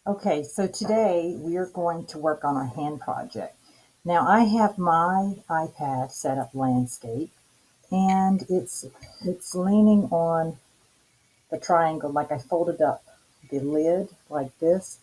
Okay, so today we are going to work on a hand project. Now I have my iPad set up landscape and it's leaning on the triangle, like I folded up the lid like this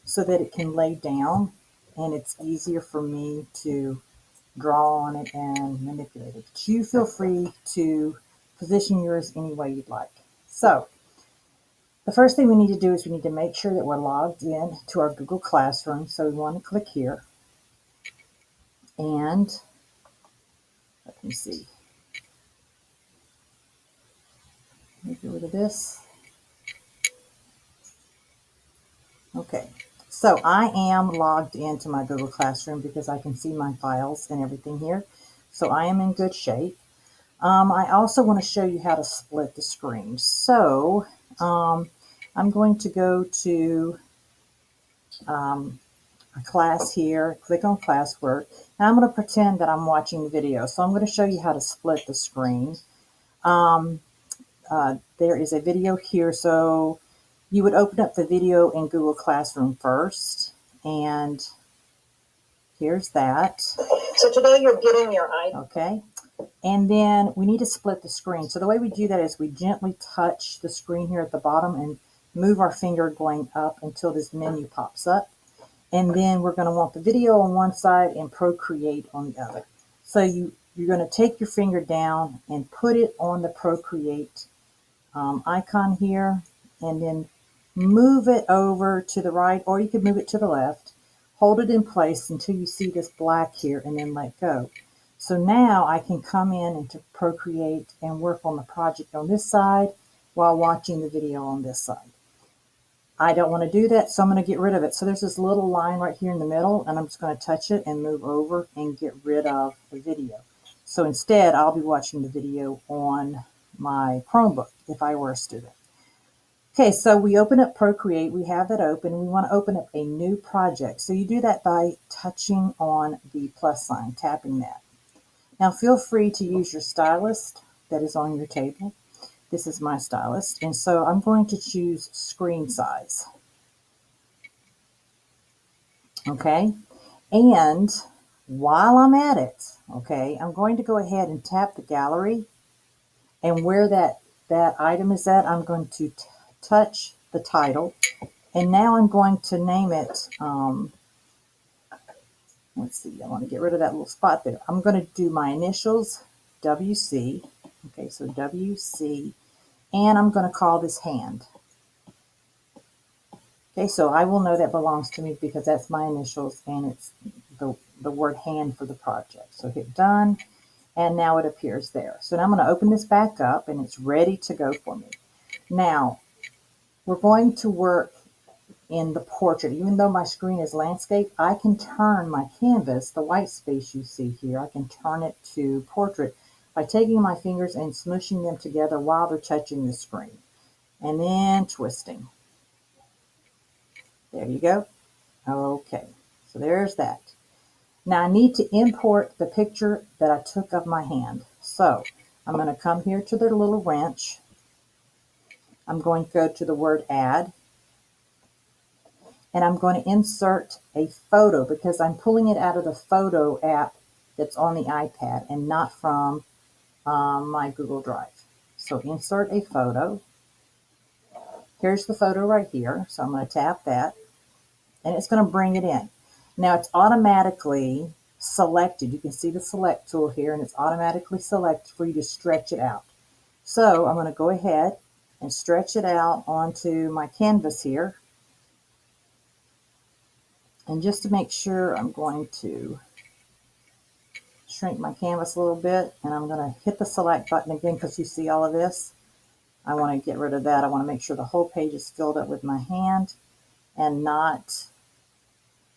so that it can lay down and it's easier for me to draw on it and manipulate it. But you feel free to position yours any way you'd like. So the first thing we need to do is we need to make sure that we're logged in to our Google Classroom. So we want to click here and let me see. Let me get rid of this. Okay, so I am logged into my Google Classroom because I can see my files and everything here. So I am in good shape. I also want to show you how to split the screen. So I'm going to go to a class here, click on classwork. Now I'm going to pretend that I'm watching the video. So I'm going to show you how to split the screen. There is a video here. So you would open up the video in Google Classroom first. And here's that. So today you're getting your iPad. Okay. And then we need to split the screen. So the way we do that is we gently touch the screen here at the bottom and move our finger going up until this menu pops up. And then we're going to want the video on one side and Procreate on the other. So you're going to take your finger down and put it on the Procreate icon here, and then move it over to the right, or you could move it to the left. Hold it in place until you see this black here, and then let go. So now I can come in into Procreate and work on the project on this side while watching the video on this side. I don't want to do that, so I'm going to get rid of it. So there's this little line right here in the middle, and I'm just going to touch it and move over and get rid of the video. So instead, I'll be watching the video on my Chromebook if I were a student. Okay, so we open up Procreate. We have that open. We want to open up a new project. So you do that by touching on the plus sign, tapping that. Now feel free to use your stylus that is on your table. This is my stylus, and so I'm going to choose screen size. Okay, and while I'm at it, okay, I'm going to go ahead and tap the gallery, and where that item is at, I'm going to touch the title, and now I'm going to name it, let's see, I want to get rid of that little spot there. I'm going to do my initials, WC, okay, so WC, and I'm going to call this hand. Okay, so I will know that belongs to me because that's my initials and it's the word hand for the project. So hit done, and now it appears there. So now I'm going to open this back up and it's ready to go for me. Now, we're going to work in the portrait. Even though my screen is landscape, I can turn my canvas, the white space you see here, I can turn it to portrait by taking my fingers and smooshing them together while they're touching the screen. And then twisting. There you go. Okay, so there's that. Now I need to import the picture that I took of my hand. So I'm going to come here to the little wrench. I'm going to go to the word add. And I'm going to insert a photo because I'm pulling it out of the photo app that's on the iPad and not from my Google Drive. So insert a photo. Here's the photo right here. So I'm going to tap that. And it's going to bring it in. Now it's automatically selected. You can see the select tool here, and it's automatically selected for you to stretch it out. So I'm going to go ahead and stretch it out onto my canvas here. And just to make sure, I'm going to shrink my canvas a little bit, and I'm going to hit the select button again because you see all of this. I want to get rid of that. I want to make sure the whole page is filled up with my hand and not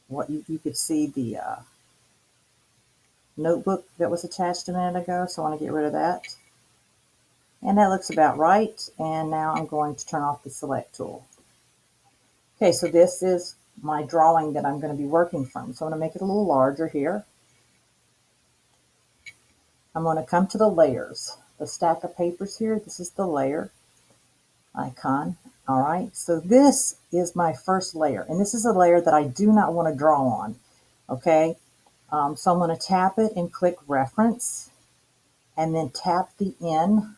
what you could see the notebook that was attached a minute ago, so I want to get rid of that. And that looks about right, and now I'm going to turn off the select tool. Okay, so this is my drawing that I'm going to be working from. So I'm going to make it a little larger here. I'm going to come to the layers. The stack of papers here, this is the layer. icon. All right, so this is my first layer, and this is a layer that I do not want to draw on. Okay, so I'm going to tap it and click reference, and then tap the N,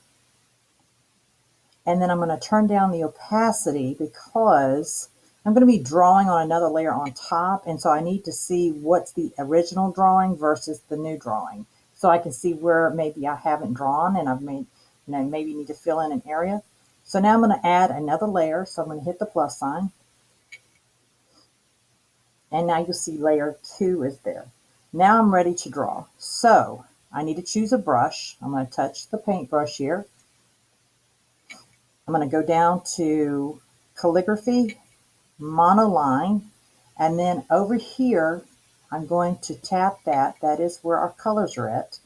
and then I'm going to turn down the opacity because I'm going to be drawing on another layer on top, and so I need to see what's the original drawing versus the new drawing, so I can see where maybe I haven't drawn and I've made, maybe need to fill in an area. So now I'm going to add another layer, so I'm going to hit the plus sign, and now you'll see layer 2 is there. Now I'm ready to draw. So I need to choose a brush. I'm going to touch the paintbrush here. I'm going to go down to calligraphy, monoline, and then over here, I'm going to tap that. That is where our colors are at.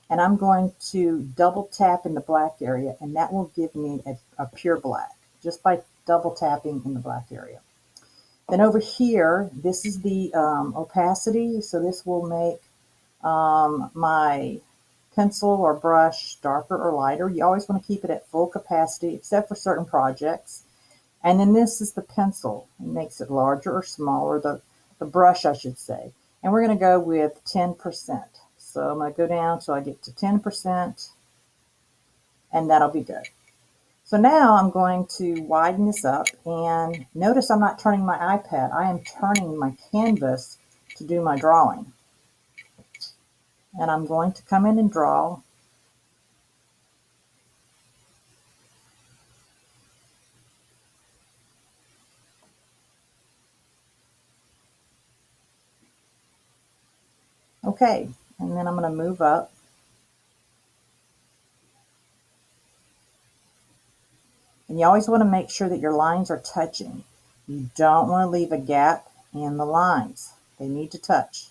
And I'm going to double tap in the black area, and that will give me a pure black, just by double tapping in the black area. Then over here, this is the opacity, so this will make my pencil or brush darker or lighter. You always want to keep it at full capacity, except for certain projects. And then this is the pencil. It makes it larger or smaller, the brush, I should say. And we're going to go with 10%. So I'm going to go down till I get to 10%, and that'll be good. So now I'm going to widen this up, and notice I'm not turning my iPad. I am turning my canvas to do my drawing. And I'm going to come in and draw. Okay, and then I'm going to move up. And you always want to make sure that your lines are touching. You don't want to leave a gap in the lines. They need to touch.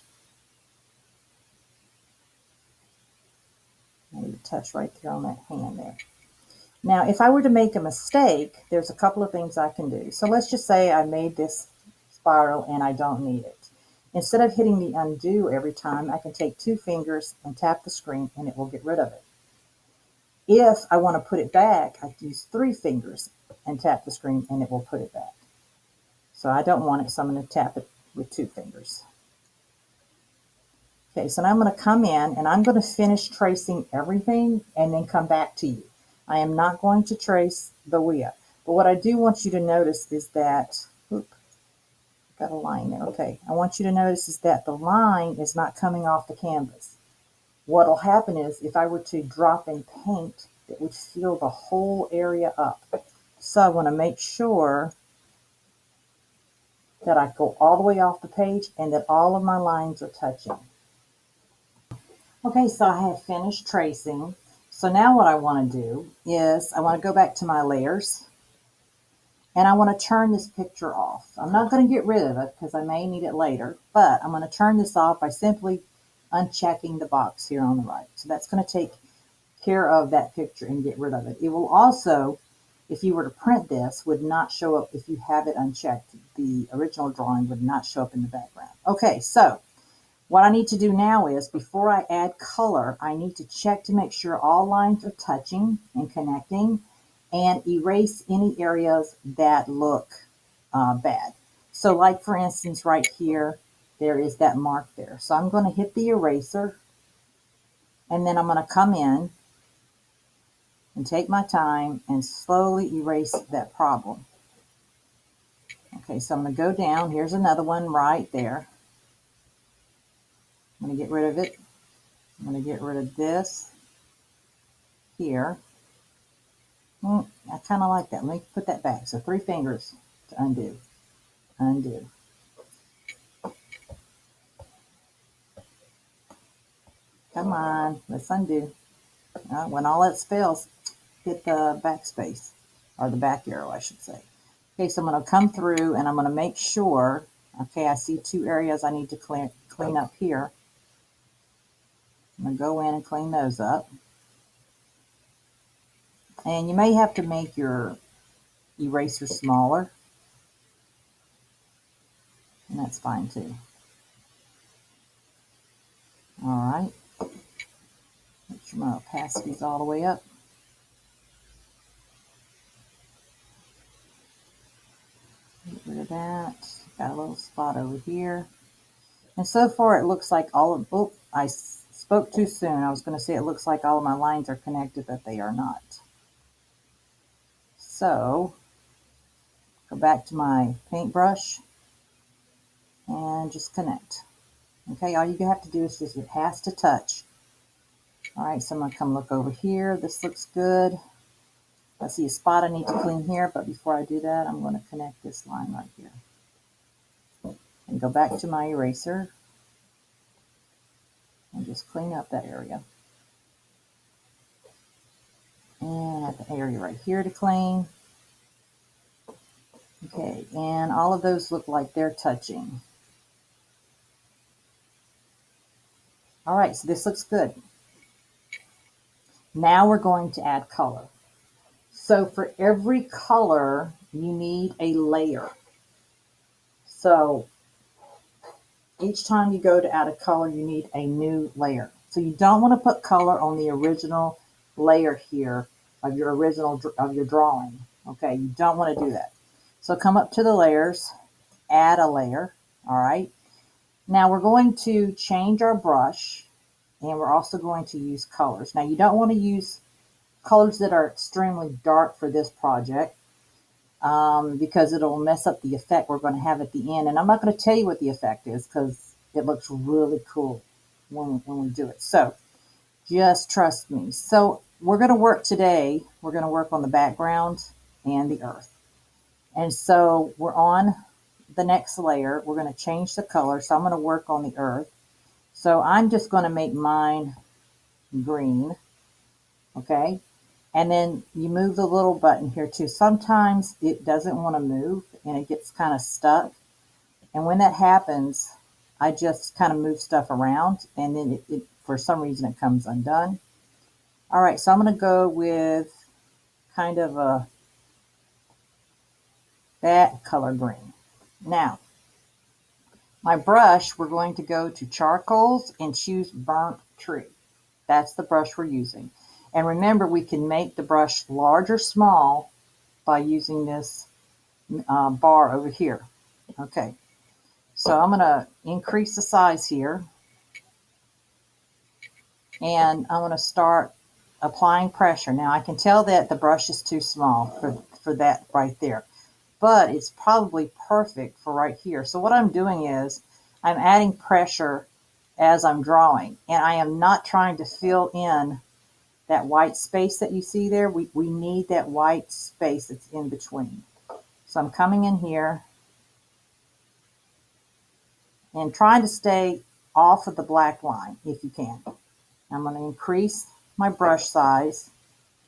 I need to touch right there on that hand there. Now, if I were to make a mistake, there's a couple of things I can do. So let's just say I made this spiral and I don't need it. Instead of hitting the undo every time, I can take 2 fingers and tap the screen and it will get rid of it. If I want to put it back, I can use 3 fingers and tap the screen and it will put it back. So I don't want it, so I'm going to tap it with 2 fingers. Okay, so now I'm going to come in and I'm going to finish tracing everything and then come back to you. I am not going to trace the wheel, but what I do want you to notice is that, got a line there, okay. I want you to notice is that the line is not coming off the canvas. What will happen is if I were to drop in paint, it would fill the whole area up. So I want to make sure that I go all the way off the page and that all of my lines are touching. Okay, so I have finished tracing. So now what I want to do is I want to go back to my layers and I want to turn this picture off. I'm not going to get rid of it because I may need it later, but I'm going to turn this off by simply unchecking the box here on the right. So that's going to take care of that picture and get rid of it. It will also, if you were to print this, would not show up if you have it unchecked. The original drawing would not show up in the background. Okay, so what I need to do now is, before I add color, I need to check to make sure all lines are touching and connecting and erase any areas that look bad. So like for instance right here, there is that mark there. So I'm going to hit the eraser and then I'm going to come in and take my time and slowly erase that problem. Okay, so I'm going to go down. Here's another one right there. I'm going to get rid of it. I'm going to get rid of this here. I kind of like that. Let me put that back. So 3 fingers to undo. Undo. Come on, let's undo. When all else fails, hit the backspace, or the back arrow, I should say. Okay, so I'm going to come through and I'm going to make sure, okay, I see 2 areas I need to clean up here. I'm going to go in and clean those up. And you may have to make your eraser smaller, and that's fine too. All right, make sure my opacity is all the way up. that. Got a little spot over here. And so far it looks like all of, oh, I spoke too soon. I was going to say it looks like all of my lines are connected, but they are not. So, go back to my paintbrush and just connect. Okay, all you have to do is just, it has to touch. All right, so I'm going to come look over here. This looks good. I see a spot I need to clean here, but before I do that, I'm going to connect this line right here. And go back to my eraser and just clean up that area. And I have an area right here to clean. Okay, and all of those look like they're touching. All right, so this looks good. Now we're going to add color. So for every color, you need a layer. So each time you go to add a color, you need a new layer. So you don't want to put color on the original layer here of your drawing. Okay, you don't want to do that. So come up to the layers, add a layer. All right. Now we're going to change our brush, and we're also going to use colors. Now you don't want to use colors that are extremely dark for this project because it'll mess up the effect we're going to have at the end. And I'm not going to tell you what the effect is because it looks really cool when we do it. So just trust me. So we're going to work today. We're going to work on the background and the earth. And so we're on the next layer. We're going to change the color. So I'm going to work on the earth. So I'm just going to make mine green. Okay. And then you move the little button here too. Sometimes it doesn't want to move and it gets kind of stuck. And when that happens, I just kind of move stuff around and then it for some reason it comes undone. All right, so I'm going to go with kind of that color green. Now, my brush, we're going to go to charcoals and choose burnt tree. That's the brush we're using. And remember, we can make the brush large or small by using this bar over here. Okay, so I'm going to increase the size here. And I'm going to start applying pressure. Now I can tell that the brush is too small for that right there, but it's probably perfect for right here. So what I'm doing is I'm adding pressure as I'm drawing, and I am not trying to fill in that white space that you see there. We need that white space that's in between. So I'm coming in here and trying to stay off of the black line if you can. I'm going to increase my brush size,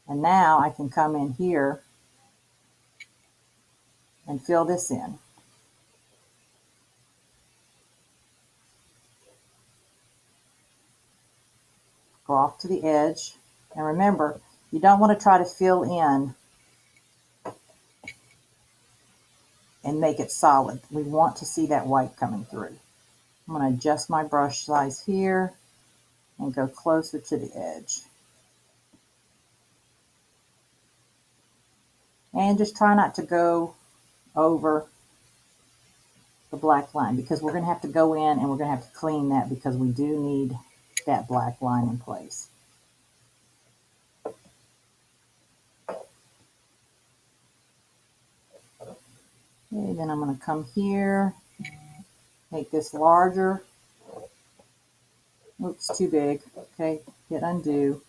and now I can come in here and fill this in. Go off to the edge, and remember, you don't want to try to fill in and make it solid. We want to see that white coming through. I'm going to adjust my brush size here and go closer to the edge. And just try not to go over the black line because we're going to have to go in and we're going to have to clean that because we do need that black line in place. Okay, then I'm going to come here, make this larger. Oops, too big. Okay, hit undo.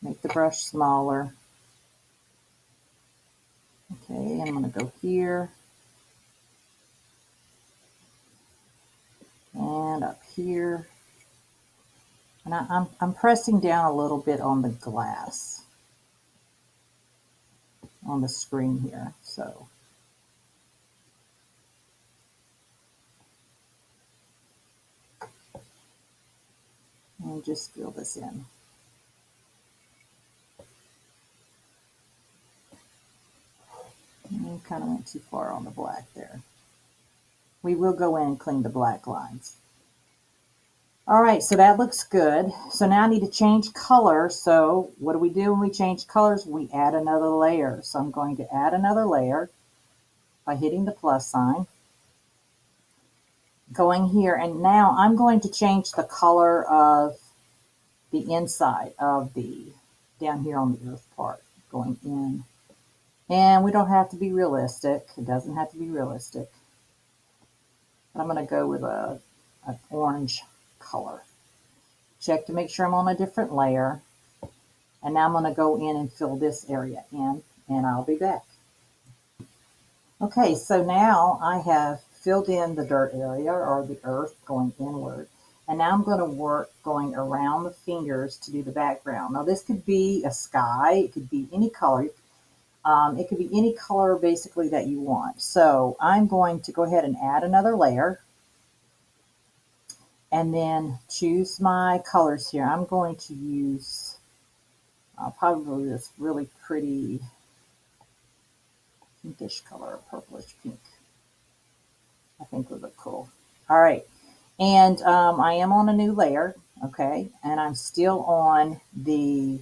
Make the brush smaller. Okay, and I'm going to go here and up here. And I'm pressing down a little bit on the glass on the screen here. So and just fill this in. And kind of went too far on the black there. We will go in and clean the black lines. All right, so that looks good. So now I need to change color. So what do we do when we change colors? We add another layer. So I'm going to add another layer. by hitting the plus sign, going here, and now I'm going to change the color of the inside of the, down here on the earth part, going in. And we don't have to be realistic. It doesn't have to be realistic. But I'm going to go with an orange color. Check to make sure I'm on a different layer. And now I'm going to go in and fill this area in, and I'll be back. Okay, so now I have filled in the dirt area, or the earth, going inward. And now I'm going to work going around the fingers to do the background. Now this could be a sky, it could be any color. It could be any color basically that you want. So I'm going to go ahead and add another layer. And then choose my colors here. I'm going to use probably this really pretty pinkish color, purplish pink. I think would look cool. All right. And I am on a new layer, okay? And I'm still on the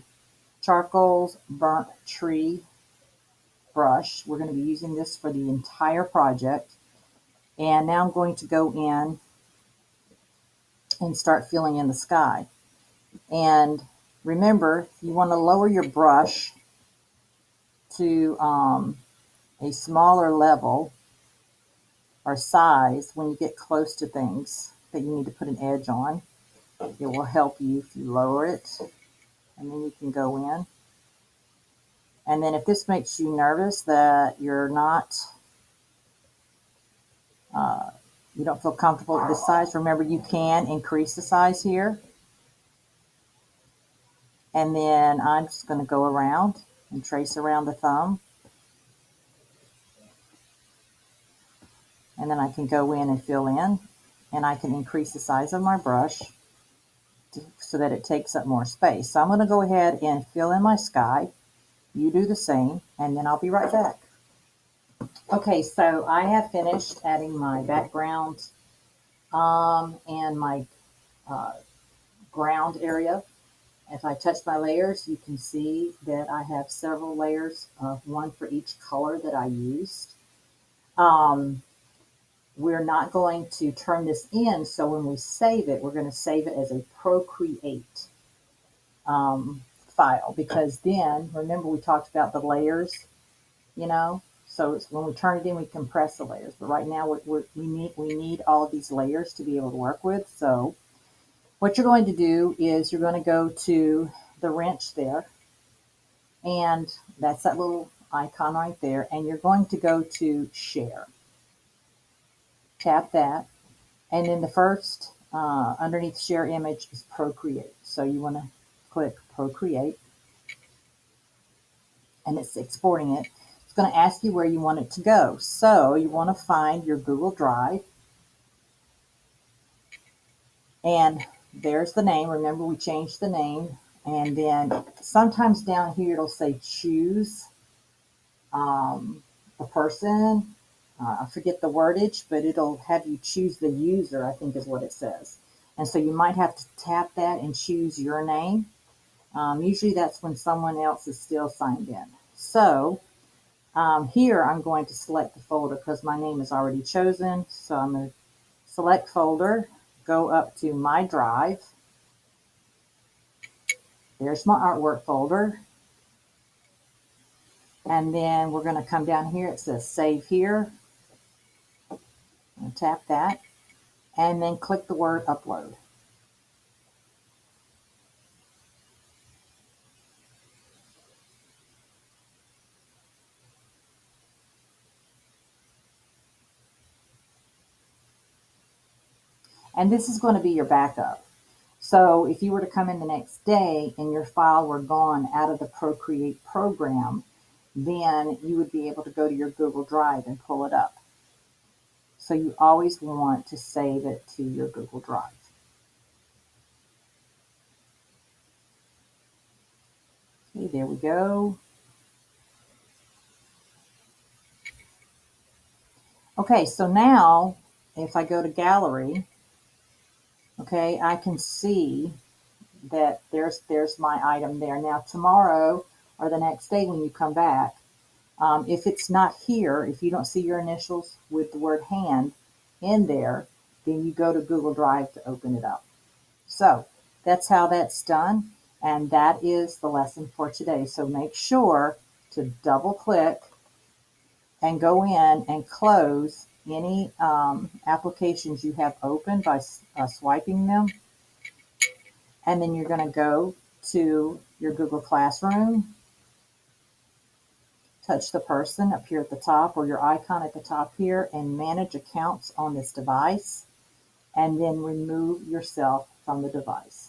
Charcoals Burnt Tree brush. We're going to be using this for the entire project. And now I'm going to go in and start filling in the sky. And remember, you want to lower your brush to a smaller level or size when you get close to things that you need to put an edge on. It will help you if you lower it, and then you can go in. And then if this makes you nervous that you're not, you don't feel comfortable at this size, remember you can increase the size here. And then I'm just going to go around and trace around the thumb. And then I can go in and fill in, and I can increase the size of my brush so that it takes up more space. So I'm going to go ahead and fill in my sky. You do the same, and then I'll be right back. Okay, so I have finished adding my background and my ground area. If I touch my layers, you can see that I have several layers, one for each color that I used. We're not going to turn this in, so when we save it, we're going to save it as a Procreate file, because then, remember we talked about the layers, so it's when we turn it in, we compress the layers. But right now, we need all of these layers to be able to work with. So what you're going to do is you're going to go to the wrench there, and that's that little icon right there, and you're going to go to Share. Tap that, and then the first underneath Share Image is Procreate. So you want to click Procreate, and it's exporting it. It's going to ask you where you want it to go. So you want to find your Google Drive, and there's the name. Remember, we changed the name. And then sometimes down here it'll say choose the person. I forget the wordage, but it'll have you choose the user, I think is what it says. And so you might have to tap that and choose your name. Usually that's when someone else is still signed in. So here I'm going to select the folder because my name is already chosen. So I'm going to select folder, go up to my drive. There's my artwork folder. And then we're going to come down here. It says save here. I'm going to tap that. And then click the word upload. And this is going to be your backup. So if you were to come in the next day and your file were gone out of the Procreate program, then you would be able to go to your Google Drive and pull it up. So you always want to save it to your Google Drive. Okay, there we go. Okay, so now if I go to gallery, okay, I can see that there's my item there. Now tomorrow or the next day when you come back, If it's not here, if you don't see your initials with the word hand in there, then you go to Google Drive to open it up. So that's how that's done. And that is the lesson for today. So make sure to double click and go in and close any applications you have open by swiping them. And then you're going to go to your Google Classroom, touch the person up here at the top or your icon at the top here and manage accounts on this device, and then remove yourself from the device.